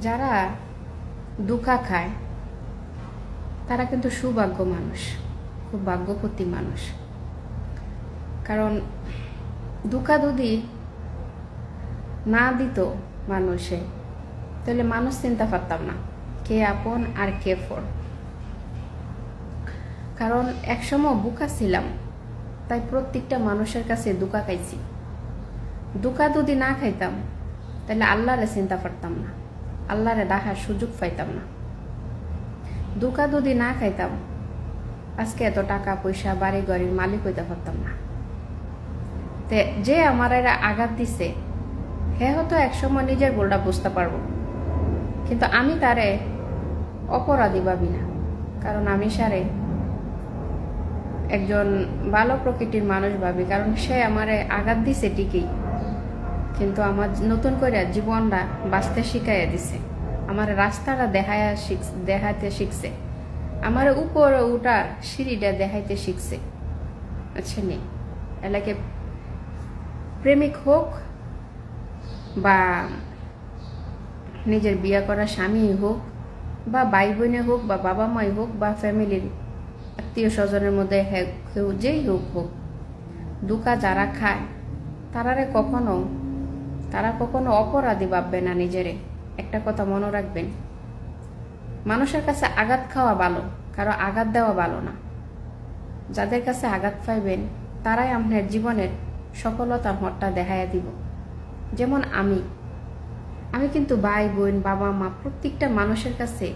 যারা ধোঁকা খায় তারা কিন্তু সৌভাগ্য মানুষ, খুব ভাগ্যবতী মানুষ। কারণ ধোঁকা যদি না দিত মানুষে, তাহলে মানুষ চিন্তা পারতাম না কে আপন আর কে পর। কারণ একসময় বোকা ছিলাম, তাই প্রত্যেকটা মানুষের কাছে ধোঁকা খাইছি। ধোঁকা যদি না খাইতাম তাহলে আল্লাহরে চিন্তা পারতাম না, আল্লাহরে ডাকার সুযোগ পাইতাম না। ধোঁকা যদি না খাইতাম আজকে এত টাকা পয়সা বাড়ি গাড়ির মালিক হইতে পারতাম না। তে যে আমার এরা আঘাত দিছে হে হয়তো একসময় নিজের ভুলটা বুঝতে পারবো, কিন্তু আমি তারে অপরাধী ভাবি না। কারণ আমি সারে একজন ভালো প্রকৃতির মানুষ ভাবি, কারণ সে আমারে আঘাত দিছে ঠিকই, কিন্তু আমার নতুন করে জীবনটা বাঁচতে শিখাইয়া দিছে, আমার রাস্তাটা দেখাইতে শিখছে, আমার উপরে উঠার সিঁড়িটা দেখাইতে শিখছে। আচ্ছা নি এলাকে প্রেমিক হোক বা নিজের বিয়ে করা স্বামী হোক বা ভাই বোনে হোক বা বাবা মাই হোক বা ফ্যামিলির আত্মীয় স্বজনের মধ্যে কেউ যেই হোক, ধোঁকা যারা খায় তারা কখনো অপরাধী ভাববে না নিজেরে। একটা কথা মনে রাখবেন, মানুষের কাছে আঘাত খাওয়া ভালো, কারো আঘাত দেওয়া ভালো না। যাদের কাছে আঘাত পাইবেন তারাই আপনার জীবনের সফলতার মঠটা দেখাইয়া দিব। যেমন আমি কিন্তু ভাই বোন বাবা মা প্রত্যেকটা মানুষের কাছে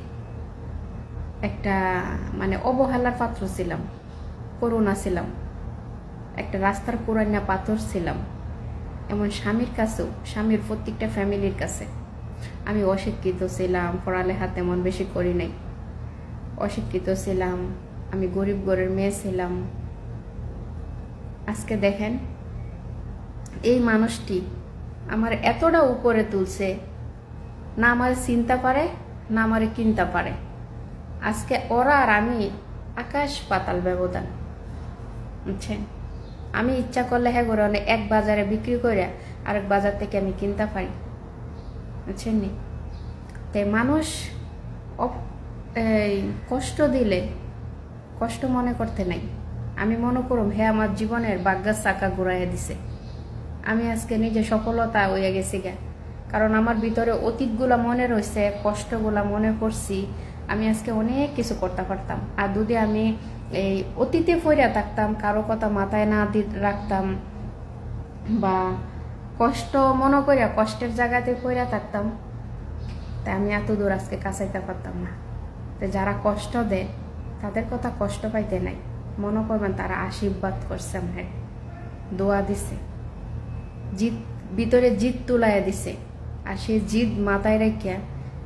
একটা অবহেলার পাত্র ছিলাম, করুণা ছিলাম, একটা রাস্তার পুরানা পাথর ছিলাম। এমন স্বামীর কাছেও, স্বামীর প্রত্যেকটা ফ্যামিলির কাছে আমি অশিক্ষিত ছিলাম, পড়ালেখা তেমন বেশি করি নাই, অশিক্ষিত ছিলাম, আমি গরিব ঘরের মেয়ে ছিলাম। আজকে দেখেন এই মানুষটি আমার এতটা উপরে তুলছে, না আমার চিন্তা পারে না আমার কিনতে পারে। আজকে ওরা আর আমি আকাশ পাতাল ব্যবধান, বুঝছেন? আমি ইচ্ছা করলে হ্যাঁ করে এক বাজারে বিক্রি করে আরেক বাজার থেকে আমি কিনতে পারি, বুঝছেন নি? তাই মানুষ কষ্ট দিলে কষ্ট মনে করতে নাই। আমি মনে করুম হে আমার জীবনের ভাগ্যের চাকা ঘুরাইয়া দিছে, আমি আজকে নিজে সফলতা হইয়া গেছি গা। কারণ আমার ভিতরে অতীতগুলা মনে রয়েছে, কষ্টগুলা মনে করছি, আমি আজকে অনেক কিছু করতে পারতাম। আর যদি আমি এই অতীতে পড়ে থাকতাম, কারো কথা মাথায় না রাখতাম বা কষ্ট মনে করিয়া কষ্টের জায়গাতে পড়ে থাকতাম, তাই আমি এত দূর আজকে কাছাইতে পারতাম না। তো যারা কষ্ট দেয় তাদের কথা কষ্ট পাইতে নাই, মনে করবেন তারা আশীর্বাদ করছে, আমার দোয়া দিছে, ভিতরে জিদ তুলাইয়া দিছে। আর সেই জিদ মাথায় রেখে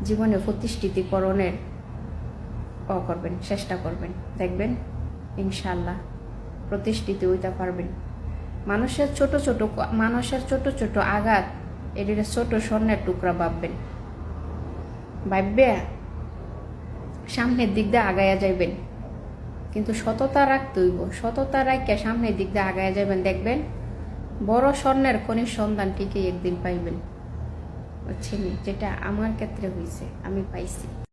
জীবনে প্রতিষ্ঠিতকরণের করবেন, চেষ্টা করবেন, দেখবেন ইনশাল্লাহ প্রতিষ্ঠিত হইতে পারবেন। মানুষের ছোট ছোট আঘাত এটির ছোট স্বর্ণের টুকরা ভাববেন, ভাববে সামনের দিক দিয়ে আগাইয়া যাইবেন। কিন্তু সততা রাখতে হইব, সততা রাখিয়া সামনের দিক দিয়ে আগাইয়া যাবেন, দেখবেন বড় স্বর্ণের খনির সন্ধান ঠিকই একদিন পাইবেন, বুঝছেন? যেটা আমার ক্ষেত্রে হয়েছে, আমি পাইছি।